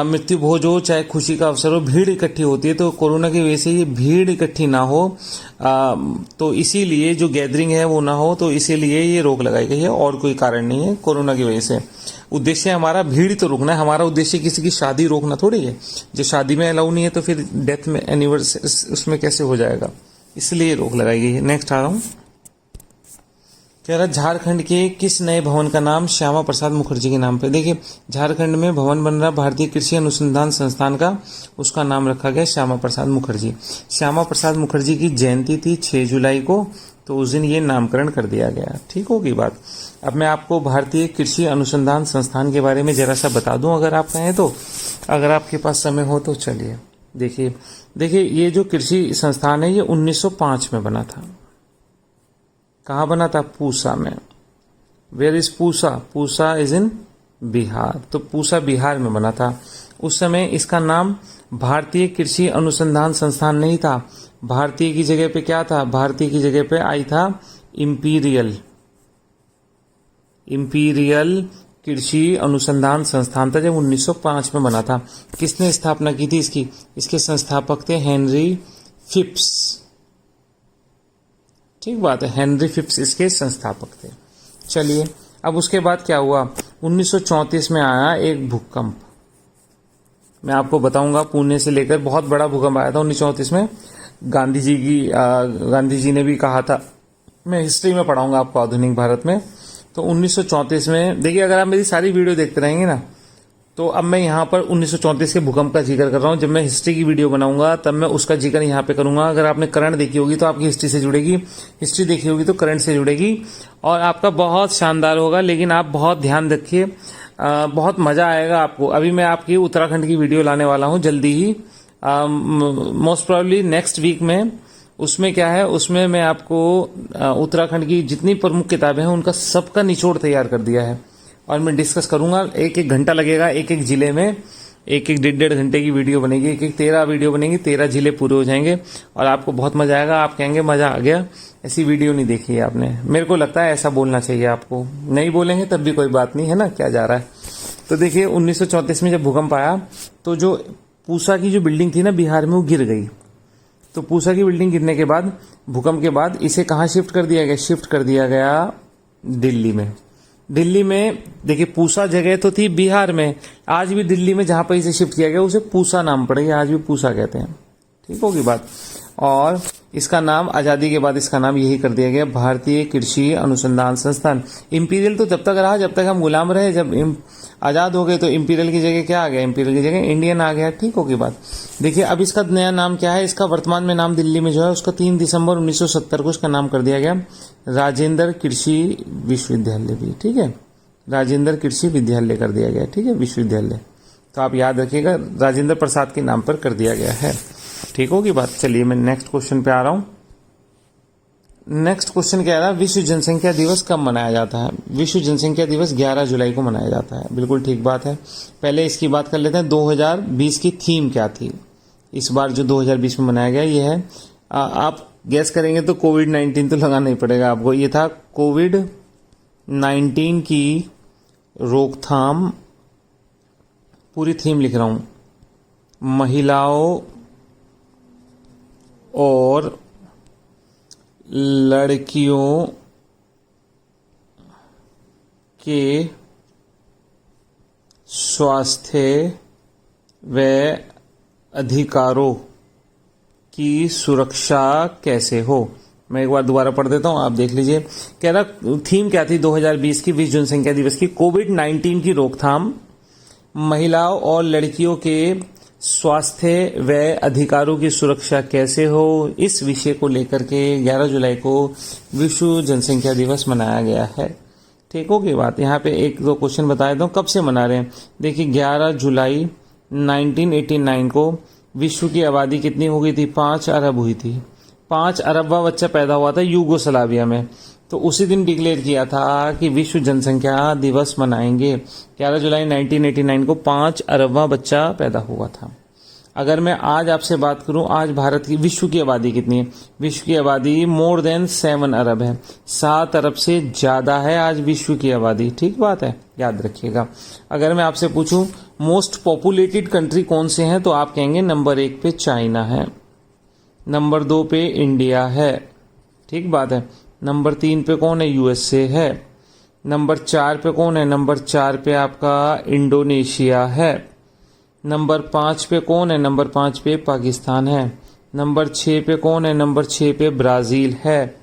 मृत्यु भोज हो चाहे खुशी का अवसर हो, भीड़ इकट्ठी होती है, तो कोरोना की वजह से ये भीड़ इकट्ठी ना हो, तो इसीलिए जो गैदरिंग है वो ना हो, तो इसीलिए ये रोक लगाई गई है, और कोई कारण नहीं है कोरोना की वजह से। उद्देश्य हमारा भीड़ तो रोकना है, हमारा उद्देश्य किसी की शादी रोकना थोड़ी है। जो शादी में अलाउ नहीं है तो फिर डेथ में एनिवर्सरी उसमें कैसे हो जाएगा, इसलिए रोक लगाई गई है। नेक्स्ट आ रहा हूँ। कह रहा झारखंड के किस नए भवन का नाम श्यामा प्रसाद मुखर्जी के नाम पे? देखिए झारखंड में भवन बन रहा भारतीय कृषि अनुसंधान संस्थान का, उसका नाम रखा गया श्यामा प्रसाद मुखर्जी। श्यामा प्रसाद मुखर्जी की जयंती थी 6 जुलाई को, तो उस दिन ये नामकरण कर दिया गया। ठीक होगी बात। अब मैं आपको भारतीय कृषि अनुसंधान संस्थान के बारे में जरा सा बता दूं अगर आप कहें तो, अगर आपके पास समय हो तो। चलिए देखिए ये जो कृषि संस्थान है ये 1905 में बना था। कहाँ बना था? पूसा में। Where is Pusa? Pusa is in Bihar, तो पूसा बिहार में बना था। उस समय इसका नाम भारतीय कृषि अनुसंधान संस्थान नहीं था। भारतीय की जगह पे क्या था? भारतीय की जगह पे आई था इंपीरियल कृषि अनुसंधान संस्थान था, जब 1905 में बना था। किसने स्थापना की थी इसकी? इसके संस्थापक थे हेनरी फिप्स। ठीक बात है, हेनरी फिप्स इसके संस्थापक थे। चलिए अब उसके बाद क्या हुआ? 1934 में आया एक भूकंप, मैं आपको बताऊंगा। पुणे से लेकर बहुत बड़ा भूकंप आया था 1934 में। गांधी जी ने भी कहा था, मैं हिस्ट्री में पढ़ाऊंगा आपको आधुनिक भारत में। तो 1934 में देखिए, अगर आप मेरी सारी वीडियो देखते रहेंगे ना, तो अब मैं यहाँ पर 1934 के भूकंप का जिक्र कर रहा हूँ। जब मैं हिस्ट्री की वीडियो बनाऊंगा तब मैं उसका जिक्र यहाँ पे करूंगा। अगर आपने करंट देखी होगी तो आपकी हिस्ट्री से जुड़ेगी, हिस्ट्री देखी होगी तो करंट से जुड़ेगी, और आपका बहुत शानदार होगा। लेकिन आप बहुत ध्यान रखिए, बहुत मजा आएगा आपको। अभी मैं आपकी उत्तराखंड की वीडियो लाने वाला हूँ जल्दी ही, मोस्ट प्रोबेबली नेक्स्ट वीक में। उसमें क्या है, उसमें मैं आपको उत्तराखंड की जितनी प्रमुख किताबें हैं उनका सबका निचोड़ तैयार कर दिया है, और मैं डिस्कस करूंगा। 1-1 घंटा लगेगा, एक जिले में 1-1 1.5 घंटे की वीडियो बनेगी। 1-1 13 वीडियो बनेगी, 13 जिले पूरे हो जाएंगे, और आपको बहुत मजा आएगा। आप कहेंगे मजा आ गया, ऐसी वीडियो नहीं देखी है आपने। मेरे को लगता है ऐसा बोलना चाहिए आपको, नहीं बोलेंगे तब भी कोई बात नहीं है ना, क्या जा रहा है। तो देखिए 1934 में जब भूकंप आया तो जो पूसा की जो बिल्डिंग थी ना बिहार में, वो गिर गई। तो पूसा की बिल्डिंग गिरने के बाद, भूकंप के बाद, इसे कहाँ शिफ्ट कर दिया गया? शिफ्ट कर दिया गया दिल्ली में। दिल्ली में देखिए पूसा जगह तो थी बिहार में, आज भी दिल्ली में जहां पर इसे शिफ्ट किया गया उसे पूसा नाम पड़ गया, आज भी पूसा कहते हैं। ठीक होगी बात। और इसका नाम आजादी के बाद इसका नाम यही कर दिया गया, भारतीय कृषि अनुसंधान संस्थान। इंपीरियल तो तब तक रहा जब तक हम गुलाम रहे। जब आज़ाद हो गए तो इंपीरियल की जगह क्या आ गया, इंपीरियल की जगह इंडियन आ गया। ठीक होगी बात। देखिए अब इसका नया नाम क्या है, इसका वर्तमान में नाम दिल्ली में जो है उसका 3 दिसंबर 1970 को इसका नाम कर दिया गया राजेंद्र कृषि विश्वविद्यालय भी। ठीक है, राजेंद्र कृषि विद्यालय कर दिया गया। ठीक है, विश्वविद्यालय, तो आप याद रखिएगा राजेंद्र प्रसाद के नाम पर कर दिया गया है। ठीक होगी बात। चलिए मैं नेक्स्ट क्वेश्चन पे आ रहा हूं। नेक्स्ट क्वेश्चन क्या है, विश्व जनसंख्या दिवस कब मनाया जाता है? विश्व जनसंख्या दिवस 11 जुलाई को मनाया जाता है। बिल्कुल ठीक बात है। पहले इसकी बात कर लेते हैं 2020 की थीम क्या थी। इस बार जो 2020 में मनाया गया ये है, आप गैस करेंगे तो कोविड-19 तो लगाना ही पड़ेगा आपको। ये था कोविड-19 की रोकथाम, पूरी थीम लिख रहा हूं, महिलाओं और लड़कियों के स्वास्थ्य व अधिकारों की सुरक्षा कैसे हो। मैं एक बार दोबारा पढ़ देता हूं, आप देख लीजिए। कह रहा थीम क्या थी 2020 की विश्व जनसंख्या दिवस की, कोविड-19 की रोकथाम, महिलाओं और लड़कियों के स्वास्थ्य व अधिकारों की सुरक्षा कैसे हो। इस विषय को लेकर के 11 जुलाई को विश्व जनसंख्या दिवस मनाया गया है। ठीक होगी बात। यहाँ पे एक दो क्वेश्चन बताए दो कब से मना रहे हैं। देखिए 11 जुलाई 1989 को विश्व की आबादी कितनी हो गई थी, 5 अरब हुई थी। 5 अरबवा बच्चा पैदा हुआ था यूगोस्लाविया में, तो उसी दिन डिक्लेयर किया था कि विश्व जनसंख्या दिवस मनाएंगे। 11 जुलाई 1989 को 5 अरबवा बच्चा पैदा हुआ था। अगर मैं आज आपसे बात करूं, आज भारत की विश्व की आबादी कितनी है? विश्व की आबादी मोर देन 7 अरब है, 7 अरब से ज्यादा है आज विश्व की आबादी। ठीक बात है, याद रखिएगा। अगर मैं आपसे पूछूं मोस्ट पॉपुलेटेड कंट्री कौन से हैं, तो आप कहेंगे नंबर 1 पे चाइना है, नंबर 2 पे इंडिया है। ठीक बात है। नंबर 3 पे कौन है, यूएसए है। नंबर 4 पे कौन है, नंबर 4 पे आपका इंडोनेशिया है। नंबर 5 पे कौन है, नंबर 5 पे पाकिस्तान है। नंबर 6 पे कौन है, नंबर 6 पे ब्राजील है।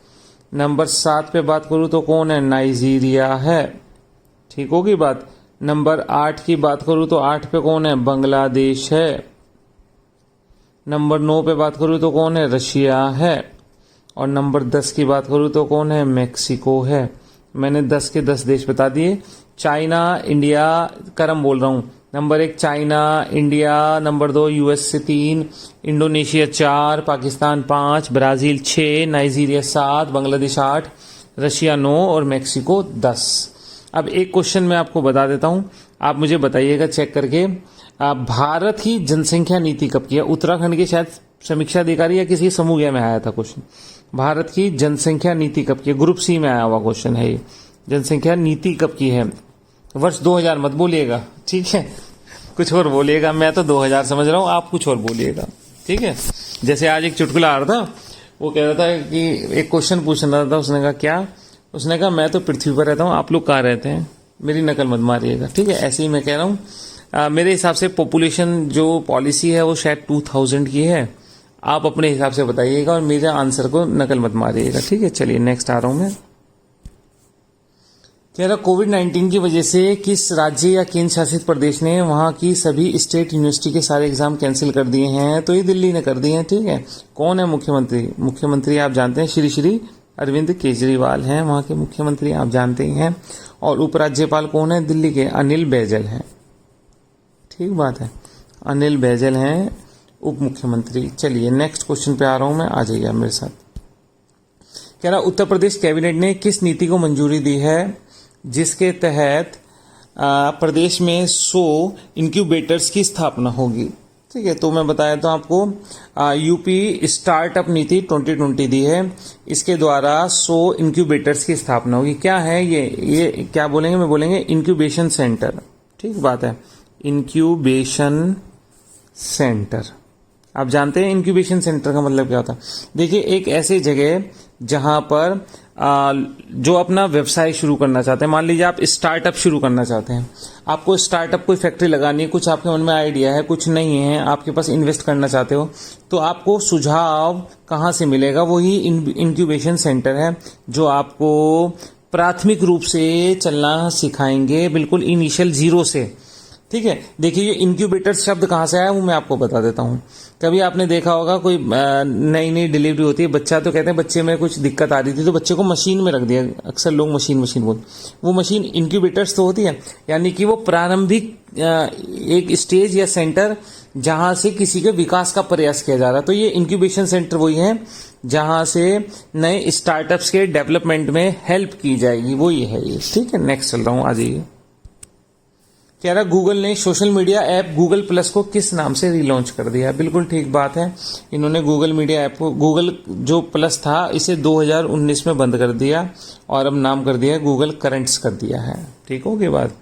नंबर 7 पे बात करूं तो कौन है, नाइजीरिया है। ठीक होगी बात। नंबर 8 की बात करूं तो 8 पे कौन है, बांग्लादेश है। नंबर 9 पे बात करूं तो कौन है, रशिया है। और नंबर 10 की बात करूं तो कौन है, मेक्सिको है। मैंने 10 के 10 देश बता दिए। चाइना, इंडिया, क्रम बोल रहा हूं। Number 1 China, India, number 2 US से 3, Indonesia 4, Pakistan 5, Brazil 6, Nigeria 7, Bangladesh 8, Russia 9 और मेक्सिको 10। अब एक क्वेश्चन मैं आपको बता देता हूं, आप मुझे बताइएगा चेक करके, भारत की जनसंख्या नीति कब की है? उत्तराखंड के शायद समीक्षा अधिकारी या किसी समूह में आया था क्वेश्चन। भारत की जनसंख्या नीति कब की है? ग्रुप सी में आया हुआ क्वेश्चन है ये। जनसंख्या नीति कब की है? वर्ष 2000 मत बोलिएगा, ठीक है, कुछ और बोलिएगा। मैं तो 2000 समझ रहा हूं, आप कुछ और बोलिएगा, ठीक है। जैसे आज एक चुटकुला आ रहा था, वो कह रहा था कि एक क्वेश्चन पूछ रहा था, उसने कहा क्या? उसने कहा मैं तो पृथ्वी पर रहता हूं, आप लोग कहाँ रहते हैं? मेरी नकल मत मारिएगा, ठीक है। ऐसे ही मैं कह रहा हूं, मेरे हिसाब से पॉपुलेशन जो पॉलिसी है वो शायद 2000 की है। आप अपने हिसाब से बताइएगा और मेरे आंसर को नकल मत मारिएगा, ठीक है। चलिए नेक्स्ट आ रहा हूं मैं। कह रहा कोविड-19 की वजह से किस राज्य या केंद्र शासित प्रदेश ने वहां की सभी स्टेट यूनिवर्सिटी के सारे एग्जाम कैंसिल कर दिए हैं? तो ये दिल्ली ने कर दिए हैं, ठीक है। कौन है मुख्यमंत्री? मुख्यमंत्री आप जानते हैं श्री अरविंद केजरीवाल हैं, वहां के मुख्यमंत्री आप जानते ही हैं। और उपराज्यपाल कौन है? दिल्ली के अनिल बैजल हैं, ठीक बात है, अनिल बैजल हैं उप मुख्यमंत्री। चलिए नेक्स्ट क्वेश्चन पे आ रहा हूं मैं, आ जाइए मेरे साथ। कह रहा उत्तर प्रदेश कैबिनेट ने किस नीति को मंजूरी दी है जिसके तहत प्रदेश में 100 इंक्यूबेटर्स की स्थापना होगी? ठीक है, तो मैं बताया तो आपको यूपी स्टार्टअप नीति 2020 दी है, इसके द्वारा 100 इंक्यूबेटर्स की स्थापना होगी। क्या है ये क्या बोलेंगे? मैं बोलेंगे इंक्यूबेशन सेंटर, ठीक बात है, इंक्यूबेशन सेंटर। आप जानते हैं इंक्यूबेशन सेंटर का मतलब क्या होता है? देखिए एक ऐसी जगह जहां पर जो अपना व्यवसाय शुरू करना चाहते हैं, मान लीजिए आप स्टार्टअप शुरू करना चाहते हैं, आपको स्टार्टअप कोई फैक्ट्री लगानी है, कुछ आपके मन में आइडिया है, कुछ नहीं है, आपके पास इन्वेस्ट करना चाहते हो, तो आपको सुझाव कहाँ से मिलेगा? वही इंक्यूबेशन सेंटर है जो आपको प्राथमिक रूप से चलना सिखाएंगे, बिल्कुल इनिशियल जीरो से। ठीक है, देखिए ये इंक्यूबेटर शब्द कहाँ से आया वो मैं आपको बता देता हूँ। कभी आपने देखा होगा कोई नई नई डिलीवरी होती है, बच्चा तो कहते हैं बच्चे में कुछ दिक्कत आ रही थी तो बच्चे को मशीन में रख दिया, अक्सर लोग मशीन बोलते, वो मशीन इंक्यूबेटर्स तो होती है, यानी कि वो प्रारंभिक एक स्टेज या सेंटर जहां से किसी के विकास का प्रयास किया जा रहा है। तो ये इंक्यूबेशन सेंटर वही है जहां से नए स्टार्टअप्स के डेवलपमेंट में हेल्प की जाएगी, वो ये है ये। ठीक है, नेक्स्ट चल रहा हूं, आ जाइए। कह रहा गूगल ने social media app Google plus को किस नाम से रिलॉन्च कर दिया। बिल्कुल ठीक बात है, इन्होंने गूगल मीडिया ऐप को, गूगल जो प्लस था इसे 2019 में बंद कर दिया और अब नाम कर दिया गूगल करंट्स कर दिया है। ठीक हो गई बात,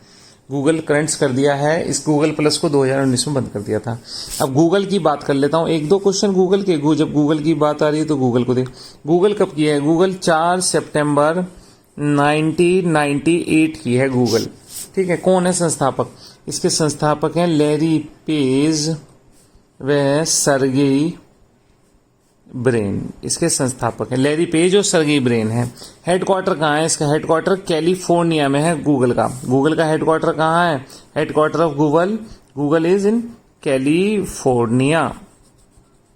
गूगल करंट्स कर दिया है, इस गूगल प्लस को 2019 में बंद कर दिया था। अब गूगल की बात कर लेता हूं, एक दो क्वेश्चन गूगल के, जब गूगल की बात आ रही है तो गूगल को देख। गूगल कब की है? गूगल 4 सितंबर 1998 की है गूगल। ठीक है, कौन है संस्थापक? इसके संस्थापक हैं लैरी पेज व सर्गेई ब्रेन। इसके संस्थापक हैं लैरी पेज और सर्गेई ब्रेन है। हेडक्वार्टर कहाँ है इसका? हेडक्वार्टर कैलिफोर्निया में है गूगल का। गूगल का हेडक्वार्टर कहाँ है? Headquarter of Google is in California.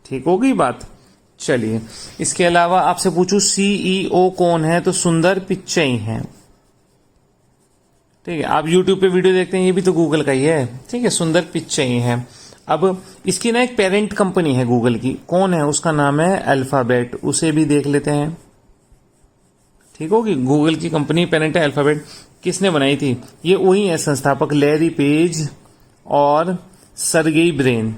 ठीक होगी बात। चलिए, इसके अलावा आपसे पूछूं सीईओ कौन है, तो सुंदर पिच्चई हैं। ठीक है, आप YouTube पे वीडियो देखते हैं, ये भी तो गूगल का ही है। ठीक है, सुंदर पिच्चई हैं। अब इसकी ना एक पेरेंट कंपनी है गूगल की, कौन है? उसका नाम है अल्फाबेट, उसे भी देख लेते हैं। ठीक होगी, गूगल की कंपनी पेरेंट है अल्फाबेट। किसने बनाई थी? ये वही है संस्थापक लैरी पेज और सर्गेई ब्रेन,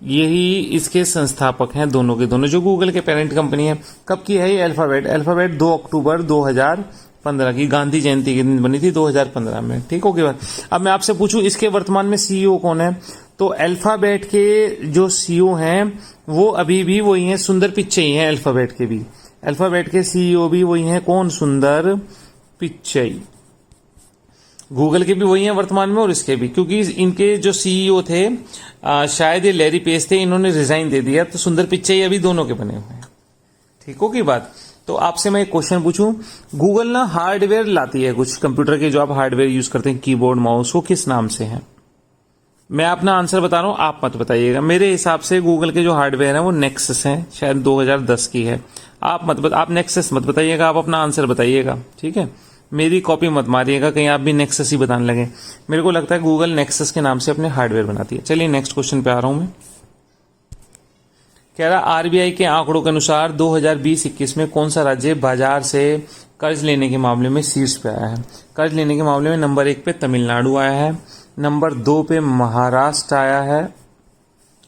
यही इसके संस्थापक हैं दोनों के दोनों, जो गूगल के पेरेंट कंपनी है। कब की है ये अल्फाबेट? अल्फाबेट 2 अक्टूबर 2015 की, गांधी जयंती के दिन बनी थी 2015 में। ठीक होगी बात। अब मैं आपसे पूछूं इसके वर्तमान में सीईओ कौन है, तो अल्फाबेट के जो सीईओ हैं वो अभी भी वही हैं, सुंदर पिच्चई हैं। अल्फाबेट के भी, अल्फाबेट के सीईओ भी वही हैं, कौन? सुंदर पिच्चई। गूगल के भी वही हैं वर्तमान में और इसके भी, क्योंकि इनके जो सीईओ थे शायद ये लैरी पेज थे, इन्होंने रिजाइन दे दिया, तो सुंदर पिच्चई अभी दोनों के बने हुए हैं। ठीक हो की बात। तो आपसे मैं एक क्वेश्चन पूछूं, गूगल ना हार्डवेयर लाती है कुछ कंप्यूटर के, जो आप हार्डवेयर यूज करते हैं, कीबोर्ड माउस, वो किस नाम से है? मैं अपना आंसर बता रहा हूं, आप मत बताइएगा। मेरे हिसाब से गूगल के जो हार्डवेयर है वो नेक्सस है, शायद 2010 की है। आप नेक्सस मत बताइएगा, आप अपना आंसर बताइएगा। ठीक है, मेरी कॉपी मत मारिएगा, कहीं आप भी नेक्सस ही बताने लगे। मेरे को लगता है गूगल नेक्सस के नाम से अपने हार्डवेयर बनाती है। चलिए नेक्स्ट क्वेश्चन पे आ रहा हूं मैं। कह रहा आरबीआई के आंकड़ों के अनुसार 2020-21 में कौन सा राज्य बाजार से कर्ज लेने के मामले में शीर्ष पे आया है? कर्ज लेने के मामले में नंबर 1 पे तमिलनाडु आया है, नंबर 2 पे महाराष्ट्र आया है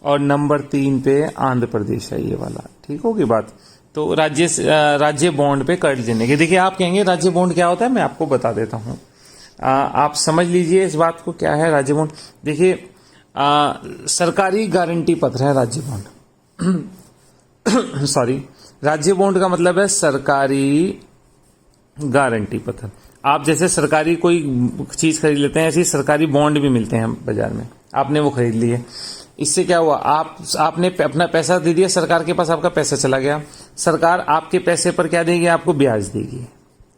और नंबर 3 पे आंध्र प्रदेश है, ये वाला। ठीक होगी बात। तो राज्य बॉन्ड पे कर्ज लेने के, देखिए आप कहेंगे राज्य बॉन्ड क्या होता है, मैं आपको बता देता हूं। आप समझ लीजिए इस बात को, क्या है राज्य बॉन्ड। देखिए सरकारी गारंटी पत्र है राज्य बॉन्ड। सॉरी, राज्य बॉन्ड का मतलब है सरकारी गारंटी पत्र। आप जैसे सरकारी कोई चीज खरीद लेते हैं, ऐसे सरकारी बॉन्ड भी मिलते हैं बाजार में, आपने वो खरीद लिए। इससे क्या हुआ, आपने अपना पैसा दे दिया सरकार के पास, आपका पैसा चला गया, सरकार आपके पैसे पर क्या देगी? आपको ब्याज देगी।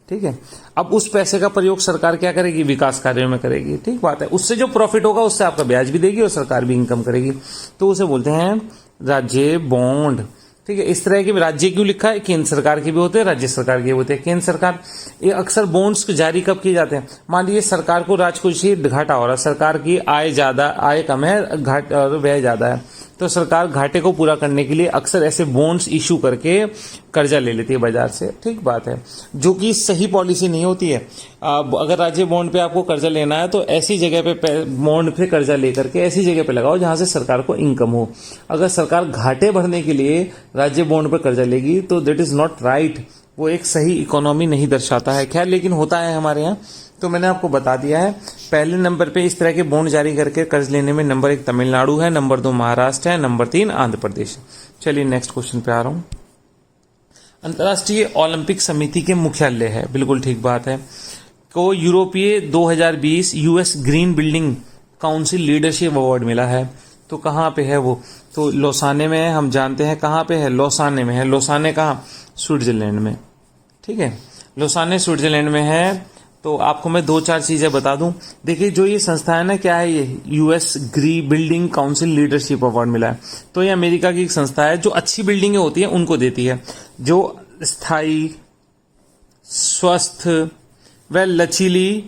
ठीक है, अब उस पैसे का प्रयोग सरकार क्या करेगी? विकास कार्यों में करेगी। ठीक बात है, उससे जो प्रॉफिट होगा उससे आपका ब्याज भी देगी और सरकार भी इनकम करेगी, तो उसे बोलते हैं राज्य बॉन्ड। ठीक है, इस तरह के राज्य क्यों लिखा है? केंद्र सरकार के भी होते हैं, राज्य सरकार के भी होते हैं। केंद्र सरकार ये अक्सर बॉन्ड्स जारी कब किए जाते हैं? मान लीजिए सरकार को राजकोषीय घाटा हो रहा है, सरकार की आय कम है, और व्यय ज्यादा है, तो सरकार घाटे को पूरा करने के लिए अक्सर ऐसे बॉन्ड्स इशू करके कर्जा ले लेती है बाजार से। ठीक बात है, जो कि सही पॉलिसी नहीं होती है। अगर राज्य बॉन्ड पे आपको कर्जा लेना है तो ऐसी जगह पे बॉन्ड पे कर्जा लेकर के ऐसी जगह पे लगाओ जहां से सरकार को इनकम हो। अगर सरकार घाटे भरने के लिए राज्य बॉन्ड पर कर्जा लेगी तो दैट इज नॉट राइट, वो एक सही इकोनॉमी नहीं दर्शाता है। खैर, लेकिन होता है हमारे यहाँ, तो मैंने आपको बता दिया है। पहले नंबर पे इस तरह के बॉन्ड जारी करके कर्ज लेने में नंबर 1 तमिलनाडु है, नंबर 2 महाराष्ट्र है, नंबर 3 आंध्र प्रदेश। चलिए नेक्स्ट क्वेश्चन पे आ रहा हूं। अंतर्राष्ट्रीय ओलंपिक समिति के मुख्यालय है, बिल्कुल ठीक बात है, को यूरोपीय 2020 US green building council leadership award मिला है। तो कहाँ पे है वो? तो लोसाने में है, हम जानते हैं कहाँ पे है, लोसाने में है। लोसाने कहाँ? स्विट्जरलैंड में। ठीक है, लोसाने स्विट्जरलैंड में है। तो आपको मैं 2-4 चीजें बता दूं। देखिए, जो ये संस्था है ना, क्या है ये, यूएस ग्री बिल्डिंग काउंसिल लीडरशिप अवार्ड मिला है। तो ये अमेरिका की एक संस्था है जो अच्छी बिल्डिंगें होती हैं उनको देती है, जो स्थायी, स्वस्थ व लचीली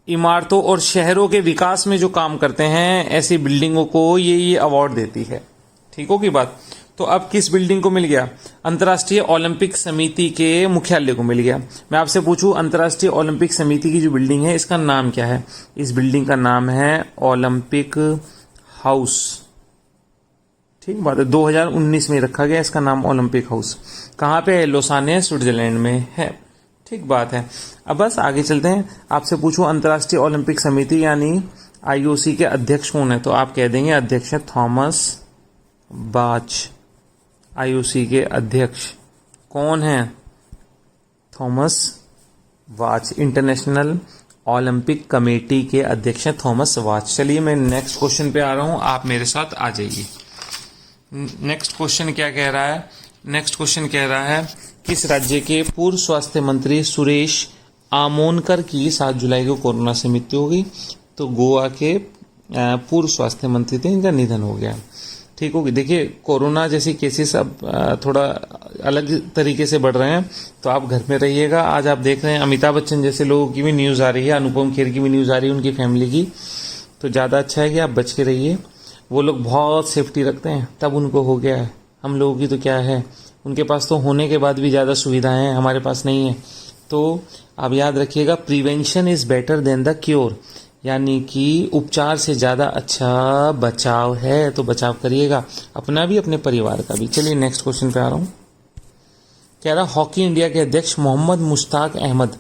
इमारतों और शहरों के विकास में जो काम करते हैं, ऐसी बिल्डिंगों को ये अवार्ड देती है। ठीक हो की बात। तो अब किस बिल्डिंग को मिल गया? अंतर्राष्ट्रीय ओलंपिक समिति के मुख्यालय को मिल गया। मैं आपसे पूछूं, अंतर्राष्ट्रीय ओलंपिक समिति की जो बिल्डिंग है, इसका नाम क्या है? इस बिल्डिंग का नाम है ओलंपिक हाउस। ठीक बात है, 2019 में रखा गया इसका नाम ओलंपिक हाउस। कहाँ पे है? लोसाने स्विट्जरलैंड में है। ठीक बात है। अब बस आगे चलते हैं। आपसे पूछूं, अंतर्राष्ट्रीय ओलंपिक समिति यानी आईओसी के अध्यक्ष कौन है? तो आप कह देंगे अध्यक्ष है थॉमस बाच। आईओसी के अध्यक्ष कौन है? थॉमस बाच। इंटरनेशनल ओलंपिक कमेटी के अध्यक्ष हैं थॉमस बाच। चलिए, मैं नेक्स्ट क्वेश्चन पे आ रहा हूं, आप मेरे साथ आ जाइए। नेक्स्ट क्वेश्चन क्या कह रहा है? नेक्स्ट क्वेश्चन कह रहा है, किस राज्य के पूर्व स्वास्थ्य मंत्री सुरेश आमोनकर की 7 जुलाई को कोरोना से मृत्यु हो गई? तो गोवा के पूर्व स्वास्थ्य मंत्री थे, इनका निधन हो गया। ठीक होगी। देखिए, कोरोना जैसी केसेस अब थोड़ा अलग तरीके से बढ़ रहे हैं, तो आप घर में रहिएगा। आज आप देख रहे हैं अमिताभ बच्चन जैसे लोगों की भी न्यूज़ आ रही है, अनुपम खेर की भी न्यूज़ आ रही है, उनकी फैमिली की। तो ज़्यादा अच्छा है कि आप बच के रहिए। वो लोग बहुत सेफ्टी रखते हैं, तब उनको हो गया है। हम लोगों की तो क्या है, उनके पास तो होने के बाद भी ज़्यादा सुविधाएं हैं, हमारे पास नहीं है। तो आप याद रखिएगा, prevention is better than the cure, यानी कि उपचार से ज़्यादा अच्छा बचाव है। तो बचाव करिएगा, अपना भी अपने परिवार का भी। चलिए, नेक्स्ट क्वेश्चन पे आ रहा हूँ। कह रहा, हॉकी इंडिया के अध्यक्ष मोहम्मद मुश्ताक अहमद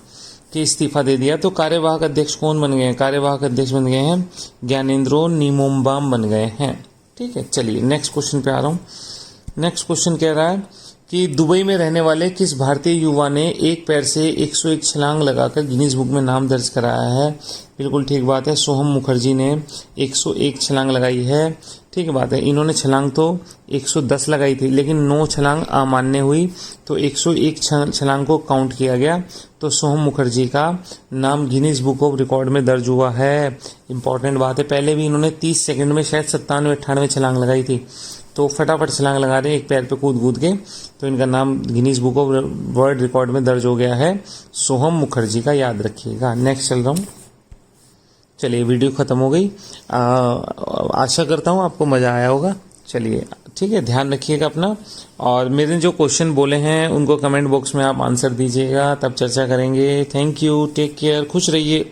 के इस्तीफा दे दिया, तो कार्यवाहक अध्यक्ष कौन बन गए हैं? कार्यवाहक अध्यक्ष बन गए हैं ज्ञानेंद्रो निमोम्बाम बन गए हैं। ठीक है, चलिए नेक्स्ट क्वेश्चन पे आ रहा हूँ। नेक्स्ट क्वेश्चन कह रहा है कि दुबई में रहने वाले किस भारतीय युवा ने एक पैर से 101 छलांग लगाकर गिनीज बुक में नाम दर्ज कराया है? बिल्कुल ठीक बात है, सोहम मुखर्जी ने 101 छलांग लगाई है। ठीक बात है, इन्होंने छलांग तो 110 लगाई थी, लेकिन 9 छलांग अमान्य हुई, तो 101 छलांग को काउंट किया गया। तो सोहम मुखर्जी का नाम गिनीज बुक ऑफ रिकॉर्ड में दर्ज हुआ है। इंपॉर्टेंट बात है, पहले भी इन्होंने 30 सेकंड में शायद 97-98 छलांग लगाई थी, तो फटाफट छलांग लगा रहे हैं एक पैर पे कूद के, तो इनका नाम Guinness book of world record में दर्ज हो गया है, सोहम मुखर्जी का, याद रखिएगा। नेक्स्ट चल रहा हूँ। चलिए, वीडियो खत्म हो गई। आशा करता हूँ आपको मज़ा आया होगा। चलिए, ठीक है, ध्यान रखिएगा अपना, और मेरे जो क्वेश्चन बोले हैं उनको कमेंट बॉक्स में आप आंसर दीजिएगा, तब चर्चा करेंगे। थैंक यू, टेक केयर, खुश रहिए।